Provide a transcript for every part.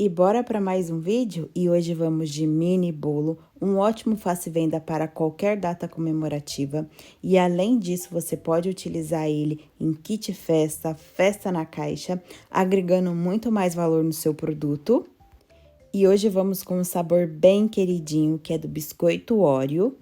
E bora para mais um vídeo? E hoje vamos de mini bolo, um ótimo faz-venda para qualquer data comemorativa. E além disso, você pode utilizar ele em kit festa, festa na caixa, agregando muito mais valor no seu produto. E hoje vamos com um sabor bem queridinho, que é do biscoito Oreo.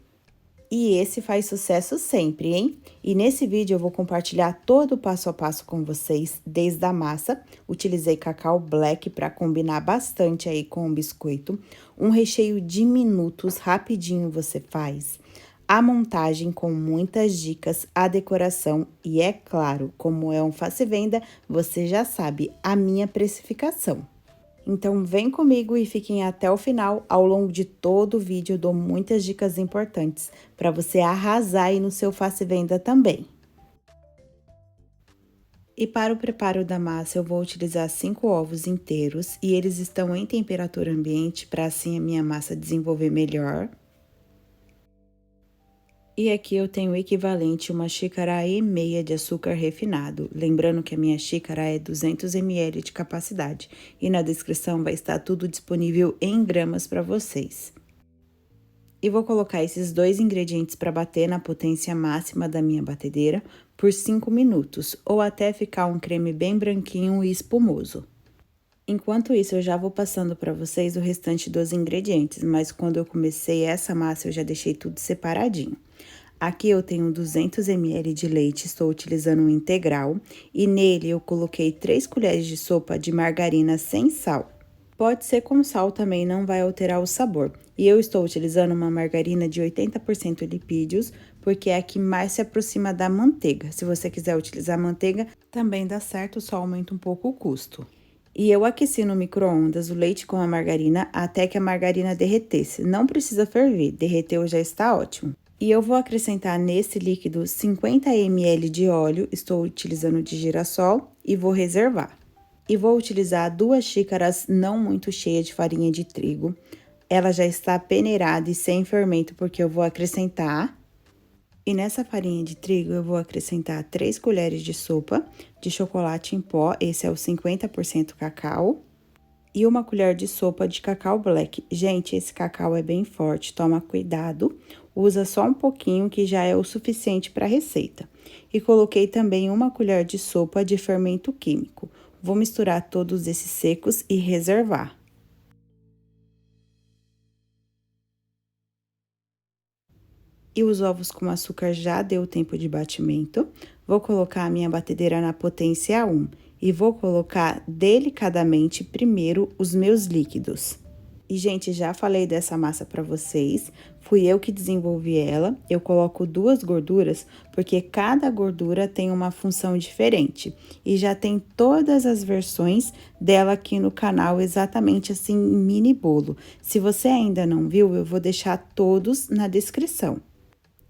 E esse faz sucesso sempre, hein? E nesse vídeo eu vou compartilhar todo o passo a passo com vocês, desde a massa. Utilizei cacau black para combinar bastante aí com o biscoito. Um recheio de minutos, rapidinho você faz. A montagem com muitas dicas, a decoração e, é claro, como é um faz-venda, você já sabe a minha precificação. Então, vem comigo e fiquem até o final. Ao longo de todo o vídeo, eu dou muitas dicas importantes para você arrasar aí no seu faz-venda também. E para o preparo da massa, eu vou utilizar 5 ovos inteiros e eles estão em temperatura ambiente para assim a minha massa desenvolver melhor. E aqui eu tenho o equivalente a 1,5 xícaras de açúcar refinado. Lembrando que a minha xícara é 200 ml de capacidade. E na descrição vai estar tudo disponível em gramas para vocês. E vou colocar esses dois ingredientes para bater na potência máxima da minha batedeira por 5 minutos, ou até ficar um creme bem branquinho e espumoso. Enquanto isso, eu já vou passando para vocês o restante dos ingredientes, mas quando eu comecei essa massa, eu já deixei tudo separadinho. Aqui eu tenho 200 ml de leite, estou utilizando um integral, e nele eu coloquei 3 colheres de sopa de margarina sem sal. Pode ser com sal também, não vai alterar o sabor. E eu estou utilizando uma margarina de 80% lipídios, porque é a que mais se aproxima da manteiga. Se você quiser utilizar manteiga, também dá certo, só aumenta um pouco o custo. E eu aqueci no micro-ondas o leite com a margarina até que a margarina derretesse. Não precisa ferver, derreteu já está ótimo. E eu vou acrescentar nesse líquido 50 ml de óleo, estou utilizando de girassol, e vou reservar. E vou utilizar 2 xícaras não muito cheias de farinha de trigo. Ela já está peneirada e sem fermento, porque eu vou acrescentar. E nessa farinha de trigo, eu vou acrescentar 3 colheres de sopa de chocolate em pó, esse é o 50% cacau. E 1 colher de sopa de cacau black. Gente, esse cacau é bem forte, toma cuidado. Usa só um pouquinho, que já é o suficiente para a receita. E coloquei também 1 colher de sopa de fermento químico. Vou misturar todos esses secos e reservar. E os ovos com açúcar já deu tempo de batimento. Vou colocar a minha batedeira na potência 1 e vou colocar delicadamente primeiro os meus líquidos. E, gente, já falei dessa massa para vocês, fui eu que desenvolvi ela. Eu coloco 2 gorduras, porque cada gordura tem uma função diferente. E já tem todas as versões dela aqui no canal, exatamente assim, em mini bolo. Se você ainda não viu, eu vou deixar todos na descrição.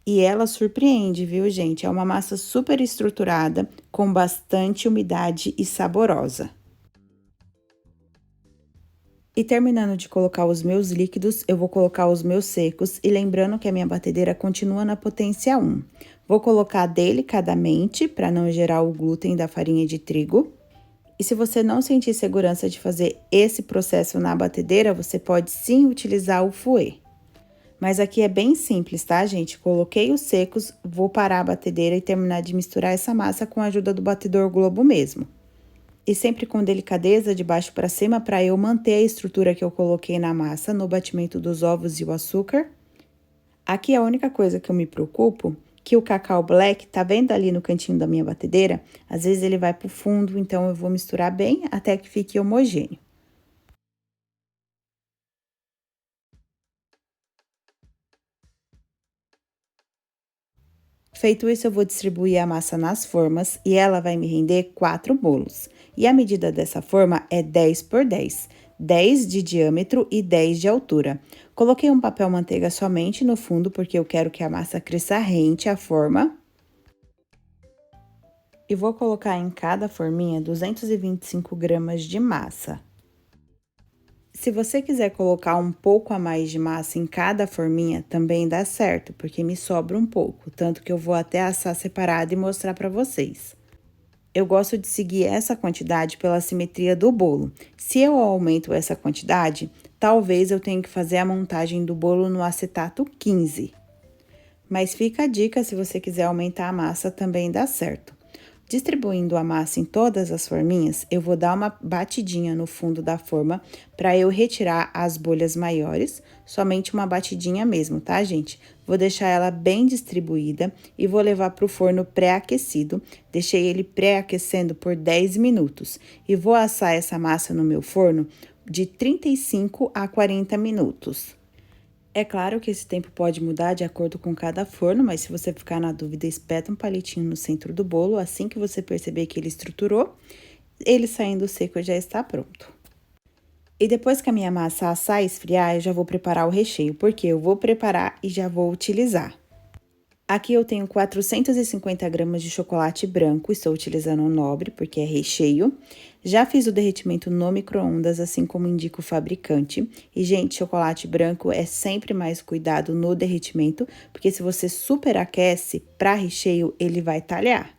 E ela surpreende, viu, gente? É uma massa super estruturada, com bastante umidade e saborosa. E terminando de colocar os meus líquidos, eu vou colocar os meus secos, e lembrando que a minha batedeira continua na potência 1. Vou colocar delicadamente, para não gerar o glúten da farinha de trigo. E se você não sentir segurança de fazer esse processo na batedeira, você pode sim utilizar o fouet. Mas aqui é bem simples, tá, gente? Coloquei os secos, vou parar a batedeira e terminar de misturar essa massa com a ajuda do batedor Globo mesmo. E sempre com delicadeza, de baixo para cima, para eu manter a estrutura que eu coloquei na massa, no batimento dos ovos e o açúcar. Aqui a única coisa que eu me preocupo, que o cacau black, tá vendo ali no cantinho da minha batedeira? Às vezes ele vai pro fundo, então eu vou misturar bem até que fique homogêneo. Feito isso, eu vou distribuir a massa nas formas e ela vai me render 4 bolos. E a medida dessa forma é 10 por 10, 10 de diâmetro e 10 de altura. Coloquei um papel manteiga somente no fundo, porque eu quero que a massa cresça rente à forma. E vou colocar em cada forminha 225 gramas de massa. Se você quiser colocar um pouco a mais de massa em cada forminha, também dá certo, porque me sobra um pouco, tanto que eu vou até assar separado e mostrar para vocês. Eu gosto de seguir essa quantidade pela simetria do bolo. Se eu aumento essa quantidade, talvez eu tenha que fazer a montagem do bolo no acetato 15. Mas fica a dica, se você quiser aumentar a massa, também dá certo. Distribuindo a massa em todas as forminhas, eu vou dar uma batidinha no fundo da forma para eu retirar as bolhas maiores, somente uma batidinha mesmo, tá, gente? Vou deixar ela bem distribuída e vou levar para o forno pré-aquecido. Deixei ele pré-aquecendo por 10 minutos e vou assar essa massa no meu forno de 35 a 40 minutos. É claro que esse tempo pode mudar de acordo com cada forno, mas se você ficar na dúvida, espeta um palitinho no centro do bolo. Assim que você perceber que ele estruturou, ele saindo seco já está pronto. E depois que a minha massa assar e esfriar, eu já vou preparar o recheio, porque eu vou preparar e já vou utilizar. Aqui eu tenho 450 gramas de chocolate branco, estou utilizando o Nobre, porque é recheio. Já fiz o derretimento no micro-ondas, assim como indica o fabricante. E, gente, chocolate branco é sempre mais cuidado no derretimento, porque se você superaquece para recheio, ele vai talhar.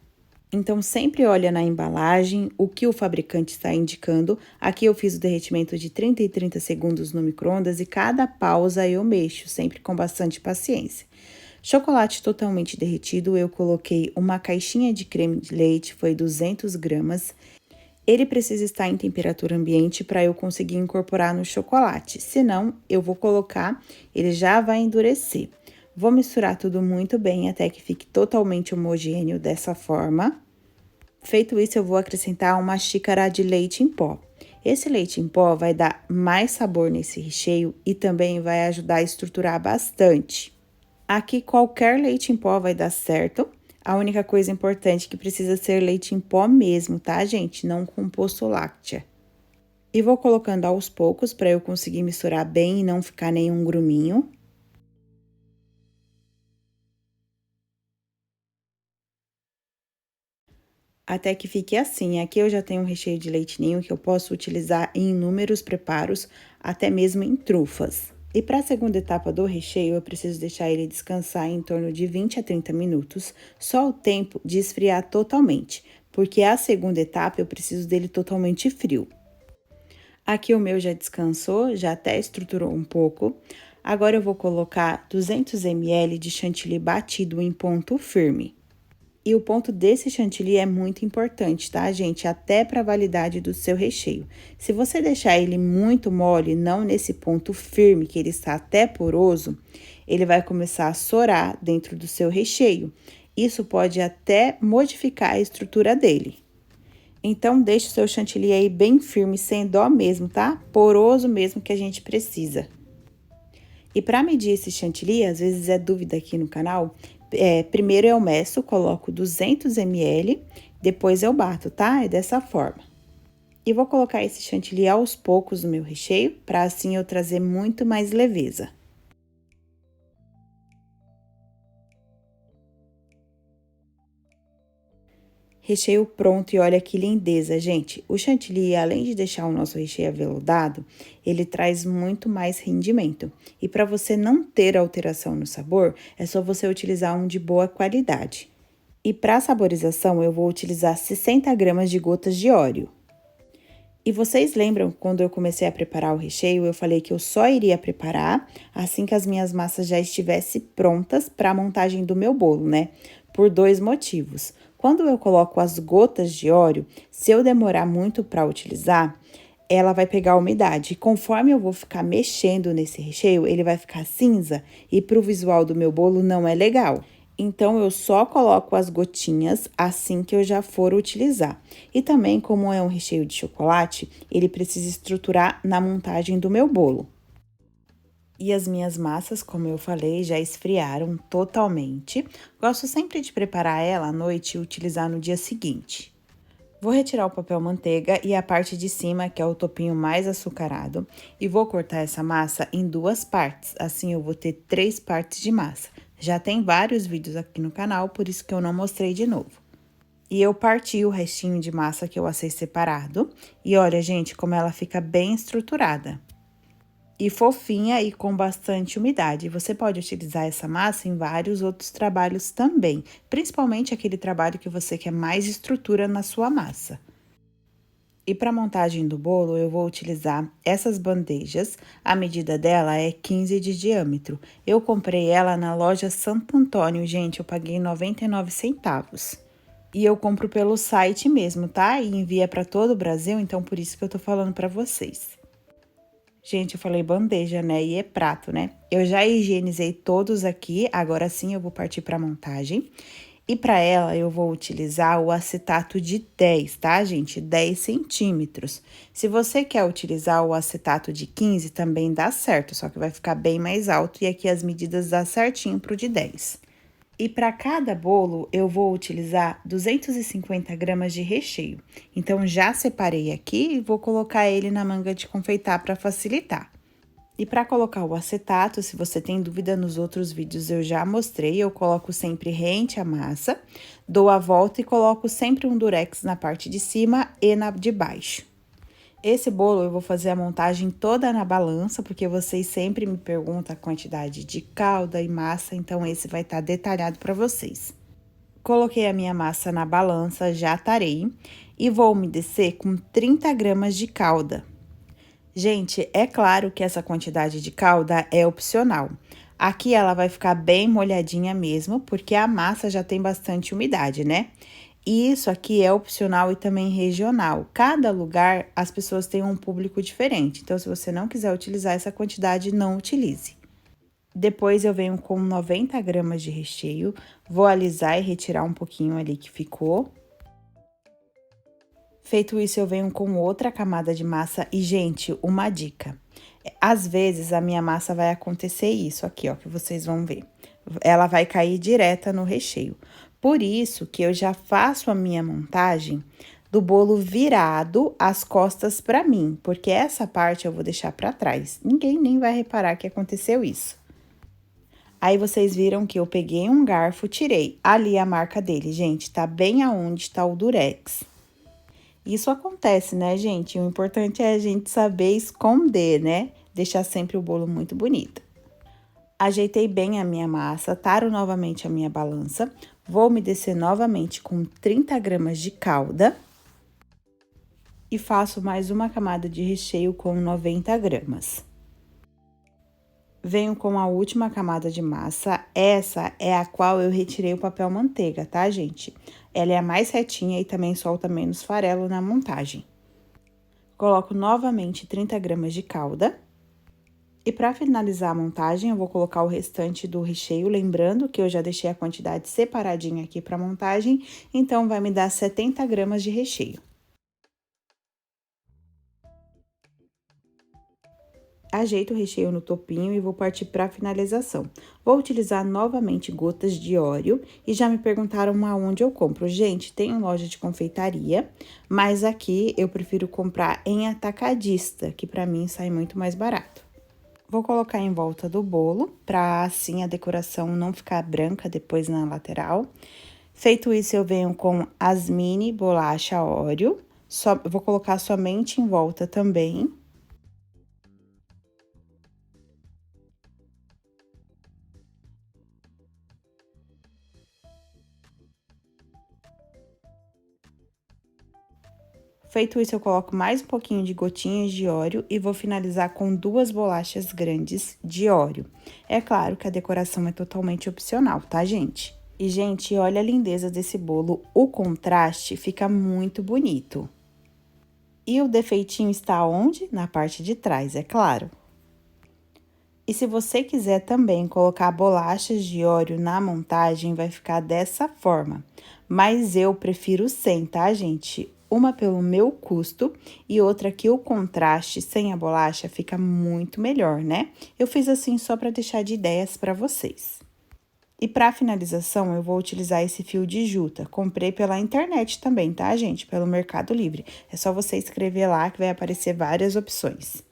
Então, sempre olha na embalagem o que o fabricante está indicando. Aqui eu fiz o derretimento de 30 e 30 segundos no micro-ondas e cada pausa eu mexo, sempre com bastante paciência. Chocolate totalmente derretido, eu coloquei uma caixinha de creme de leite, foi 200 gramas. Ele precisa estar em temperatura ambiente para eu conseguir incorporar no chocolate, senão eu vou colocar, ele já vai endurecer. Vou misturar tudo muito bem até que fique totalmente homogêneo dessa forma. Feito isso, eu vou acrescentar uma xícara de leite em pó. Esse leite em pó vai dar mais sabor nesse recheio e também vai ajudar a estruturar bastante. Aqui, qualquer leite em pó vai dar certo. A única coisa importante é que precisa ser leite em pó mesmo, tá, gente? Não composto láctea. E vou colocando aos poucos para eu conseguir misturar bem e não ficar nenhum gruminho. Até que fique assim. Aqui eu já tenho um recheio de leite ninho que eu posso utilizar em inúmeros preparos, até mesmo em trufas. E para a segunda etapa do recheio, eu preciso deixar ele descansar em torno de 20 a 30 minutos, só o tempo de esfriar totalmente, porque a segunda etapa eu preciso dele totalmente frio. Aqui o meu já descansou, já até estruturou um pouco. Agora eu vou colocar 200 ml de chantilly batido em ponto firme. E o ponto desse chantilly é muito importante, tá, gente? Até para a validade do seu recheio. Se você deixar ele muito mole, não nesse ponto firme, que ele está até poroso, ele vai começar a sorar dentro do seu recheio. Isso pode até modificar a estrutura dele. Então, deixe o seu chantilly aí bem firme, sem dó mesmo, tá? Poroso mesmo que a gente precisa. E para medir esse chantilly, às vezes é dúvida aqui no canal, primeiro eu meço, coloco 200 ml, depois eu bato, tá? É dessa forma. E vou colocar esse chantilly aos poucos no meu recheio, para assim eu trazer muito mais leveza. Recheio pronto e olha que lindeza, gente. O chantilly, além de deixar o nosso recheio aveludado, ele traz muito mais rendimento. E para você não ter alteração no sabor, é só você utilizar um de boa qualidade. E para saborização, eu vou utilizar 60 gramas de gotas de óleo. E vocês lembram quando eu comecei a preparar o recheio, eu falei que eu só iria preparar assim que as minhas massas já estivessem prontas para a montagem do meu bolo, né? Por dois motivos. Quando eu coloco as gotas de óleo, se eu demorar muito para utilizar, ela vai pegar a umidade. E conforme eu vou ficar mexendo nesse recheio, ele vai ficar cinza e para o visual do meu bolo não é legal. Então, eu só coloco as gotinhas assim que eu já for utilizar. E também, como é um recheio de chocolate, ele precisa estruturar na montagem do meu bolo. E as minhas massas, como eu falei, já esfriaram totalmente. Gosto sempre de preparar ela à noite e utilizar no dia seguinte. Vou retirar o papel manteiga e a parte de cima, que é o topinho mais açucarado, e vou cortar essa massa em duas partes, assim eu vou ter 3 partes de massa. Já tem vários vídeos aqui no canal, por isso que eu não mostrei de novo. E eu parti o restinho de massa que eu assei separado, e olha, gente, como ela fica bem estruturada. e fofinha e com bastante umidade. Você pode utilizar essa massa em vários outros trabalhos também, principalmente aquele trabalho que você quer mais estrutura na sua massa. E para montagem do bolo, eu vou utilizar essas bandejas. A medida dela é 15 de diâmetro. Eu comprei ela na loja Santo Antônio, gente, eu paguei 99 centavos. E eu compro pelo site mesmo, tá? E envia para todo o Brasil, então por isso que eu tô falando para vocês. Gente, eu falei bandeja, né? E é prato, né? Eu já higienizei todos aqui, agora sim eu vou partir para montagem. E para ela, eu vou utilizar o acetato de 10, tá, gente? 10 centímetros. Se você quer utilizar o acetato de 15, também dá certo, só que vai ficar bem mais alto. E aqui as medidas dá certinho pro de 10. E para cada bolo, eu vou utilizar 250 gramas de recheio. Então, já separei aqui e vou colocar ele na manga de confeitar para facilitar. E para colocar o acetato, se você tem dúvida nos outros vídeos, eu já mostrei, eu coloco sempre rente à massa, dou a volta e coloco sempre um durex na parte de cima e na de baixo. Esse bolo eu vou fazer a montagem toda na balança, porque vocês sempre me perguntam a quantidade de calda e massa, então esse vai estar detalhado para vocês. Coloquei a minha massa na balança, já tarei, e vou umedecer com 30 gramas de calda. Gente, é claro que essa quantidade de calda é opcional. Aqui ela vai ficar bem molhadinha mesmo, porque a massa já tem bastante umidade, né? E isso aqui é opcional e também regional. Cada lugar, as pessoas têm um público diferente. Então, se você não quiser utilizar essa quantidade, não utilize. Depois, eu venho com 90 gramas de recheio. Vou alisar e retirar um pouquinho ali que ficou. Feito isso, eu venho com outra camada de massa e, gente, uma dica. Às vezes, a minha massa vai acontecer isso aqui, ó, que vocês vão ver. Ela vai cair direta no recheio. Por isso que eu já faço a minha montagem do bolo virado as costas para mim, porque essa parte eu vou deixar para trás. Ninguém nem vai reparar que aconteceu isso. Aí, vocês viram que eu peguei um garfo, tirei ali a marca dele, gente, tá bem aonde tá o durex. Isso acontece, né, gente? O importante é a gente saber esconder, né? Deixar sempre o bolo muito bonito. Ajeitei bem a minha massa, taro novamente a minha balança. Vou umedecer novamente com 30 gramas de calda. E faço mais uma camada de recheio com 90 gramas. Venho com a última camada de massa, essa é a qual eu retirei o papel manteiga, tá, gente? Ela é a mais retinha e também solta menos farelo na montagem. Coloco novamente 30 gramas de calda. E para finalizar a montagem, eu vou colocar o restante do recheio, lembrando que eu já deixei a quantidade separadinha aqui para montagem, então vai me dar 70 gramas de recheio. Ajeito o recheio no topinho e vou partir para a finalização. Vou utilizar novamente gotas de óleo e já me perguntaram aonde eu compro. Gente, tem loja de confeitaria, mas aqui eu prefiro comprar em atacadista, que para mim sai muito mais barato. Vou colocar em volta do bolo, para assim a decoração não ficar branca depois na lateral. Feito isso, eu venho com as mini bolacha Oreo, vou colocar somente em volta também. Feito isso, eu coloco mais um pouquinho de gotinhas de Oreo e vou finalizar com 2 bolachas grandes de Oreo. É claro que a decoração é totalmente opcional, tá, gente? E, gente, olha a lindeza desse bolo, o contraste fica muito bonito. E o defeitinho está onde? Na parte de trás, é claro. E se você quiser também colocar bolachas de Oreo na montagem, vai ficar dessa forma. Mas eu prefiro sem, tá, gente? Uma pelo meu custo e outra que o contraste sem a bolacha fica muito melhor, né? Eu fiz assim só para deixar de ideias para vocês. E para finalização, eu vou utilizar esse fio de juta. Comprei pela internet também, tá, gente? Pelo Mercado Livre. É só você escrever lá que vai aparecer várias opções.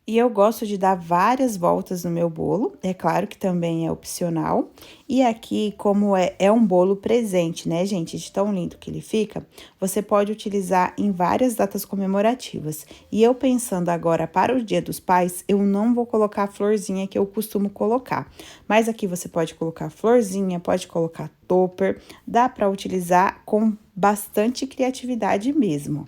E eu gosto de dar várias voltas no meu bolo, é claro que também é opcional. E aqui, como é um bolo presente, né, gente, de tão lindo que ele fica, você pode utilizar em várias datas comemorativas. E eu pensando agora para o Dia dos Pais, eu não vou colocar a florzinha que eu costumo colocar. Mas aqui você pode colocar florzinha, pode colocar topper, dá para utilizar com bastante criatividade mesmo.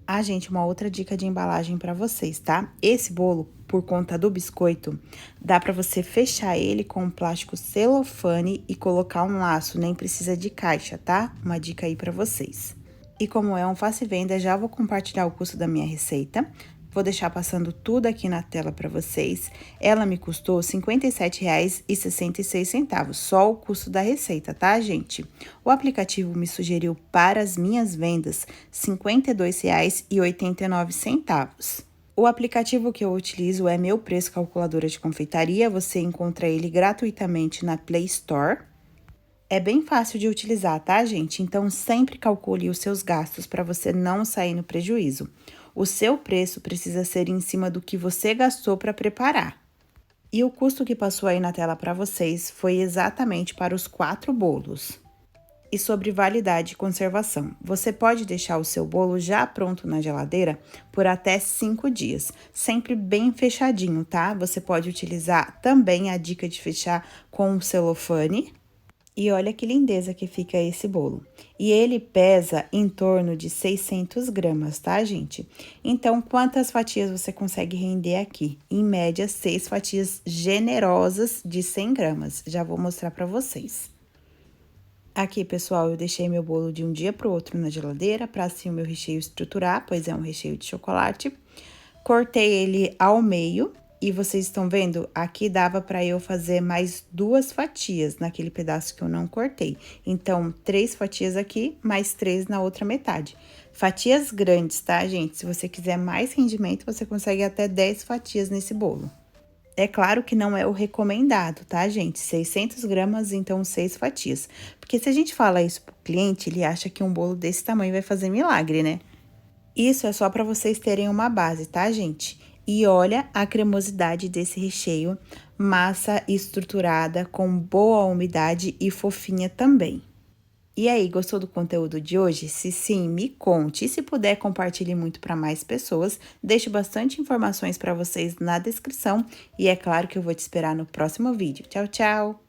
Ah, gente, uma outra dica de embalagem para vocês, tá? Esse bolo, por conta do biscoito, dá para você fechar ele com um plástico celofane e colocar um laço, nem precisa de caixa, tá? Uma dica aí para vocês. E como é um fácil venda, já vou compartilhar o custo da minha receita. Vou deixar passando tudo aqui na tela para vocês. Ela me custou R$ 57,66, só o custo da receita, tá, gente? O aplicativo me sugeriu para as minhas vendas R$ 52,89. O aplicativo que eu utilizo é Meu Preço Calculadora de Confeitaria. Você encontra ele gratuitamente na Play Store. É bem fácil de utilizar, tá, gente? Então, sempre calcule os seus gastos para você não sair no prejuízo. O seu preço precisa ser em cima do que você gastou para preparar. E o custo que passou aí na tela para vocês foi exatamente para os 4 bolos. E sobre validade e conservação, você pode deixar o seu bolo já pronto na geladeira por até 5 dias, sempre bem fechadinho, tá? Você pode utilizar também a dica de fechar com um celofane. E olha que lindeza que fica esse bolo. E ele pesa em torno de 600 gramas, tá, gente? Então, quantas fatias você consegue render aqui? Em média, 6 fatias generosas de 100 gramas. Já vou mostrar pra vocês. Aqui, pessoal, eu deixei meu bolo de um dia pro outro na geladeira, pra assim o meu recheio estruturar, pois é um recheio de chocolate. Cortei ele ao meio. E vocês estão vendo? Aqui dava para eu fazer mais 2 fatias naquele pedaço que eu não cortei. Então, 3 fatias aqui, mais 3 na outra metade. Fatias grandes, tá, gente? Se você quiser mais rendimento, você consegue até 10 fatias nesse bolo. É claro que não é o recomendado, tá, gente? 600 gramas, então 6 fatias. Porque se a gente fala isso pro cliente, ele acha que um bolo desse tamanho vai fazer milagre, né? Isso é só para vocês terem uma base, tá, gente? E olha a cremosidade desse recheio, massa estruturada, com boa umidade e fofinha também. E aí, gostou do conteúdo de hoje? Se sim, me conte. E se puder, compartilhe muito para mais pessoas. Deixo bastante informações para vocês na descrição. E é claro que eu vou te esperar no próximo vídeo. Tchau, tchau!